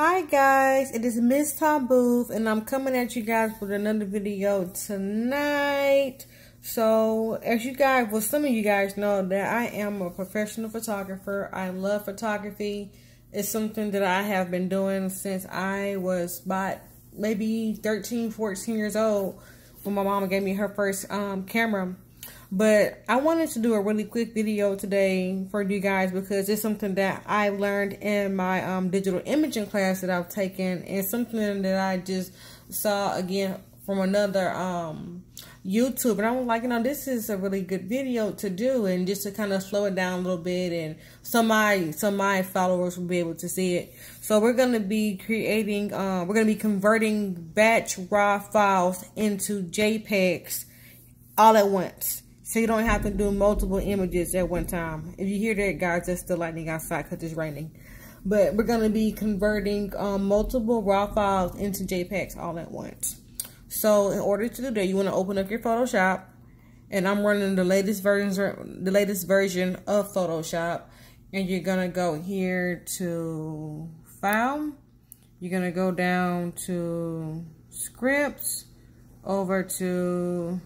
Hi guys, it is Miss Taboo, and I'm coming at you guys with another video tonight. So, as you guys, well, some of you guys know that I am a professional photographer. I love photography. It's something that I have been doing since I was about maybe 13, 14 years old when my mama gave me her first camera. But I wanted to do a really quick video today for you guys because it's something that I learned in my digital imaging class that I've taken, and something that I just saw again from another YouTube, and I was like, this is a really good video to do, and just to kind of slow it down a little bit, and some of my followers will be able to see it. So we're gonna be creating, we're gonna be converting batch raw files into JPEGs all at once. So you don't have to do multiple images at one time. If you hear that, guys, that's the lightning outside because it's raining. But we're going to be converting multiple raw files into JPEGs all at once. So in order to do that, you want to open up your Photoshop. And I'm running the latest version of Photoshop. And you're going to go here to File. You're going to go down to Scripts, over to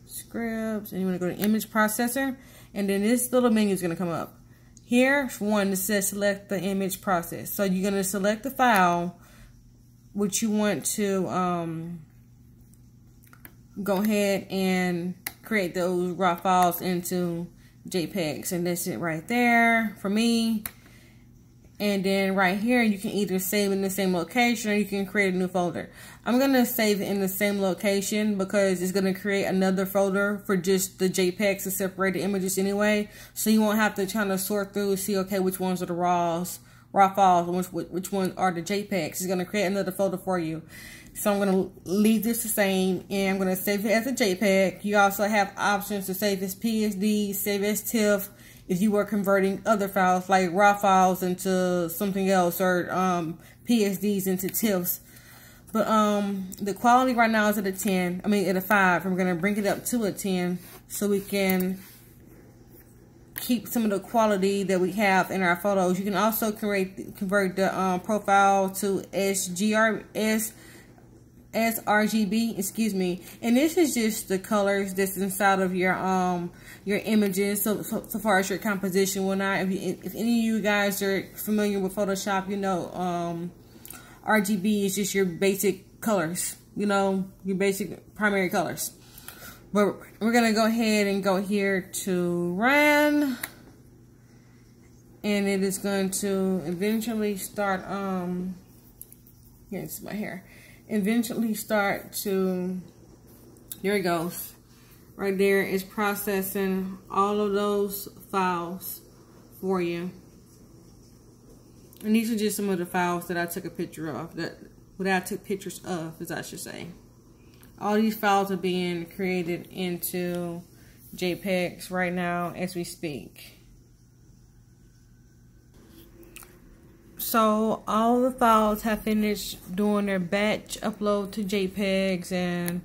Scripts, and you want to go to Image Processor, and then this little menu is going to come up. Here, for one, it says select the image process. So you're going to select the file which you want to go ahead and create those raw files into JPEGs, and that's it right there for me. And then right here, you can either save in the same location or you can create a new folder. I'm going to save it in the same location because it's going to create another folder for just the JPEGs to separate the images anyway. So you won't have to kind of sort through and see, okay, which ones are the raw files and which ones are the JPEGs. It's going to create another folder for you. So I'm going to leave this the same, and I'm going to save it as a JPEG. You also have options to save as PSD, save as TIFF, if you were converting other files like raw files into something else, or PSDs into TIFFs. But the quality right now is at a 10. I mean at a 5. And we're gonna bring it up to a 10 so we can keep some of the quality that we have in our photos. You can also convert the profile to sRGB, excuse me, and this is just the colors that's inside of your images. So far as your composition, if any of you guys are familiar with Photoshop, you know RGB is just your basic colors, your basic primary colors. But we're gonna go ahead and go here to run, and it is going to eventually start. Here's my hair. Eventually start to, there it goes, right there. It's processing all of those files for you, and these are just some of the files that I took a picture of, that I took pictures of, as I should say. All these files are being created into JPEGs right now as we speak. So all the files have finished doing their batch upload to JPEGs, and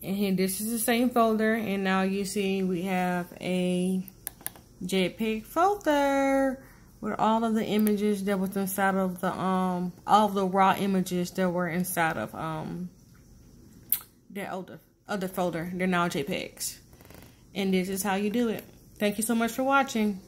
here, this is the same folder, and now you see we have a JPEG folder with all of the images that was inside of the all of the raw images that were inside of their other folder. They're now JPEGs, and this is how you do it. Thank you so much for watching.